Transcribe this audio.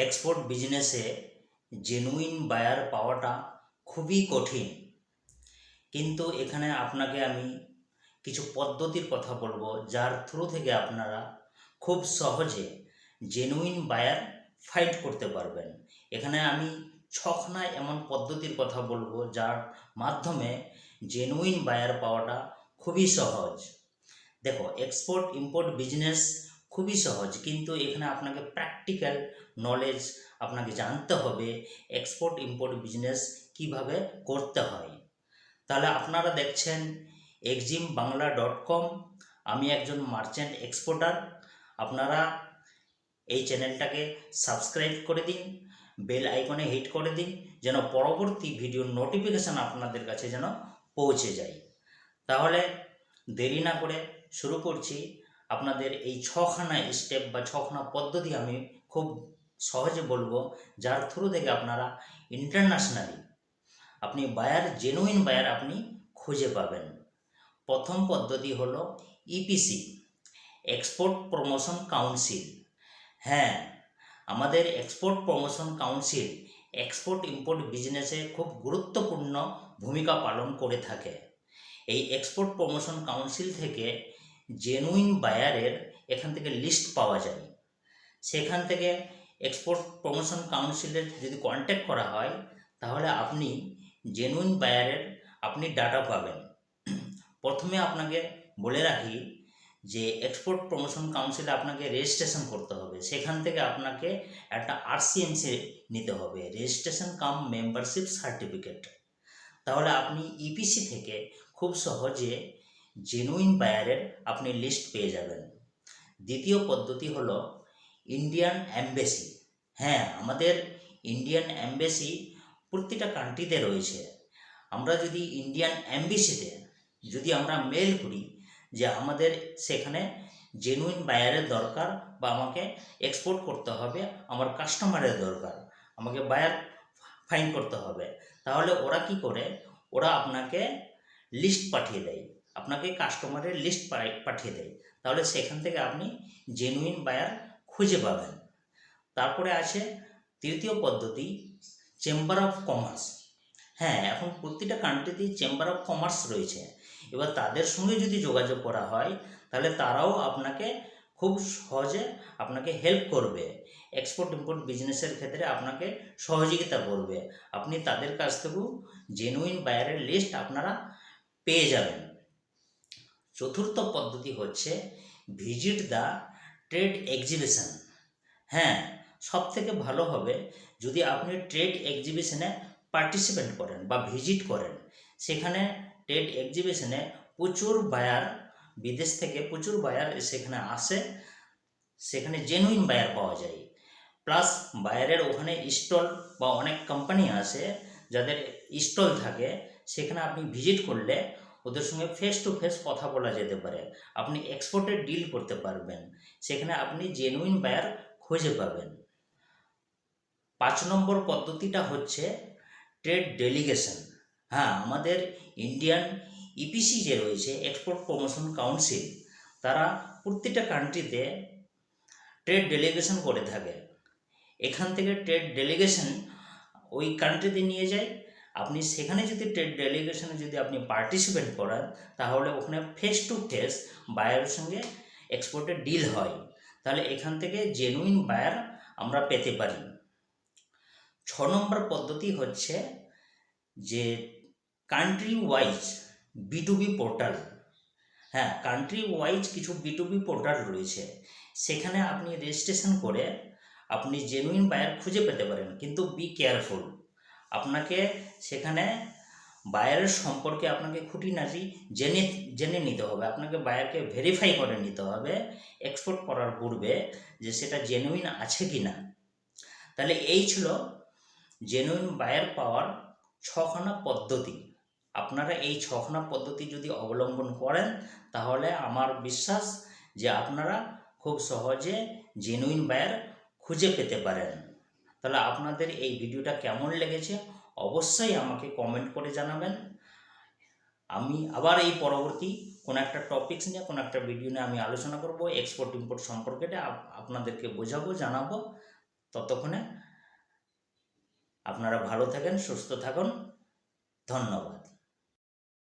Export বিজনেসে genuine buyer পাওয়াটা খুবই কঠিন, কিন্তু এখানে আপনাকে আমি কিছু পদ্ধতির কথা বলবো যার থ্রু থেকে আপনারা খুব সহজে জেনুইন বায়ার ফাইন্ড করতে পারবেন। এখানে আমি ছখানা এমন পদ্ধতির কথা বলবো যার মাধ্যমে জেনুইন বায়ার পাওয়াটা খুবই সহজ। দেখো, এক্সপোর্ট ইম্পোর্ট বিজনেস খুবই সহজ, কিন্তু এখানে আপনাকে প্র্যাকটিক্যাল নলেজ আপনাকে জানতে হবে এক্সপোর্ট ইম্পোর্ট বিজনেস কিভাবে করতে হয়। তাহলে আপনারা দেখছেন eximBangla.com। আমি একজন মার্চেন্ট এক্সপোর্টার। আপনারা এই চ্যানেলটাকে সাবস্ক্রাইব করে দিন, বেল আইকনে হিট করে দিন, যেন পরবর্তী ভিডিওর নোটিফিকেশান আপনাদের কাছে যেন পৌঁছে যায়। তাহলে দেরি না করে শুরু করছি। আপনাদের এই ছখানা স্টেপ বা ছখানা পদ্ধতি আমি খুব সহজে বলবো, যার থ্রু থেকে আপনারা ইন্টারন্যাশনালি আপনি বায়ার, জেনুইন বায়ার আপনি খুঁজে পাবেন। প্রথম পদ্ধতি হলো ইপিসি, এক্সপোর্ট প্রমোশন কাউন্সিল। হ্যাঁ, আমাদের export promotion council export import বিজনেসে খুব গুরুত্বপূর্ণ ভূমিকা পালন করে থাকে। এই এক্সপোর্ট প্রমোশন কাউন্সিল থেকে জেনুইন বায়ারের এখান থেকে লিস্ট পাওয়া যায়। সেখান থেকে এক্সপোর্ট প্রমোশন কাউন্সিলের যদি কন্ট্যাক্ট করা হয়, তাহলে আপনি জেনুইন বায়ারের আপনি ডাটা পাবেন। প্রথমে আপনাকে বলে রাখি যে এক্সপোর্ট প্রমোশন কাউন্সিলে আপনাকে রেজিস্ট্রেশন করতে হবে। সেখান থেকে আপনাকে একটা আরসিএমসি নিতে হবে, রেজিস্ট্রেশন কাম মেম্বারশিপ সার্টিফিকেট। তাহলে আপনি ইপিসি থেকে খুব সহজে জেনুইন বায়ারের আপনি লিস্ট পেয়ে যাবেন। দ্বিতীয় পদ্ধতি হলো ইন্ডিয়ান অ্যাম্বাসি। হ্যাঁ, আমাদের ইন্ডিয়ান অ্যাম্বাসি প্রতিটা কান্ট্রিতে রয়েছে। আমরা যদি ইন্ডিয়ান অ্যাম্বাসিতে যদি আমরা মেল করি যে আমাদের সেখানে জেনুইন বায়ারের দরকার, বা আমাকে এক্সপোর্ট করতে হবে, আমার কাস্টমারের দরকার, আমাকে বায়ার ফাইন্ড করতে হবে, তাহলে ওরা কি করে, ওরা আপনাকে লিস্ট পাঠিয়ে দেয়, আপনাকে কাস্টমারের লিস্ট পাঠিয়ে দেয়। তাহলে সেখান থেকে আপনি জেনুইন বায়ার খুঁজে পাবেন। তারপরে আছে তৃতীয় পদ্ধতি, চেম্বার অফ কমার্স। হ্যাঁ, এখন প্রতিটা কান্ট্রিতেই চেম্বার অফ কমার্স রয়েছে। এবার তাদের সঙ্গে যদি যোগাযোগ করা হয়, তাহলে তারাও আপনাকে খুব সহজে আপনাকে হেল্প করবে, এক্সপোর্ট ইম্পোর্ট বিজনেসের ক্ষেত্রে আপনাকে সহযোগিতা করবে। আপনি তাদের কাছ থেকেও জেনুইন বায়ারের লিস্ট আপনারা পেয়ে যাবেন। চতুর্থ পদ্ধতি হচ্ছে ভিজিট দ্য ট্রেড এক্সিবিশন। হ্যাঁ, সব থেকে ভালো হবে যদি আপনি ট্রেড এক্সিবিশনে পার্টিসিপেট করেন বা ভিজিট করেন। সেখানে ট্রেড এক্সিবিশনে প্রচুর বায়ার, বিদেশ থেকে প্রচুর বায়ার সেখানে আসে, সেখানে জেনুইন বায়ার পাওয়া যায়। প্লাস বায়ারের ওখানে স্টল বা অনেক কোম্পানি আসে যাদের স্টল থাকে, সেখানে আপনি ভিজিট করলে ওদের সঙ্গে ফেস টু ফেস কথা বলা যেতে পারে, আপনি এক্সপোর্টের ডিল করতে পারবেন, সেখানে আপনি জেনুইন বায়ার খুঁজে পাবেন। 5 নম্বর পদ্ধতিটা হচ্ছে ট্রেড ডেলিগেশন। হ্যাঁ, আমাদের ইন্ডিয়ান ইপিসি যে রয়েছে, এক্সপোর্ট প্রমোশন কাউন্সিল, তারা প্রত্যেকটা কান্ট্রিতে ট্রেড ডেলিগেশন করে থাকে। এখান থেকে ট্রেড ডেলিগেশন ওই কান্ট্রিতে নিয়ে যায়। আপনি সেখানে যদি ট্রেড ডেলিগেশনে যদি আপনি পার্টিসিপেট করেন, তাহলে ওখানে ফেস টু ফেস বায়ারের সঙ্গে এক্সপোর্টের ডিল হয়। তাহলে এখান থেকে জেনুইন বায়ার আমরা পেতে পারি। 6 নম্বর পদ্ধতি হচ্ছে যে কান্ট্রি ওয়াইজ বিটুবি পোর্টাল। হ্যাঁ, কান্ট্রি ওয়াইজ কিছু বিটুবি পোর্টাল রয়েছে, সেখানে আপনি রেজিস্ট্রেশন করে আপনি জেনুইন বায়ার খুঁজে পেতে পারেন। কিন্তু বি কেয়ারফুল, আপনাকে সেখানে বায়ারের সম্পর্কে আপনাকে খুঁটিনাটি জেনে নিতে হবে, আপনাকে বায়ারকে ভেরিফাই করে নিতে হবে এক্সপোর্ট করার পূর্বে যে সেটা জেনুইন আছে কি না। তাহলে এই ছিল জেনুইন বায়ার পাওয়ার 6খানা পদ্ধতি। আপনারা এই 6খানা পদ্ধতি যদি অবলম্বন করেন, তাহলে আমার বিশ্বাস যে আপনারা খুব সহজে জেনুইন বায়ার খুঁজে পেতে পারেন। তাহলে আপনাদের এই ভিডিওটা কেমন লেগেছে অবশ্যই আমাকে কমেন্ট করে জানাবেন। আমি আবার এই পরবর্তী কোনো একটা টপিকস নিয়ে, কোনো একটা ভিডিও নিয়ে আমি আলোচনা করব, এক্সপোর্ট ইম্পোর্ট সম্পর্কে আপনাদেরকে বোঝাবো, জানাবো। ততক্ষণে আপনারা ভালো থাকেন, সুস্থ থাকুন। ধন্যবাদ।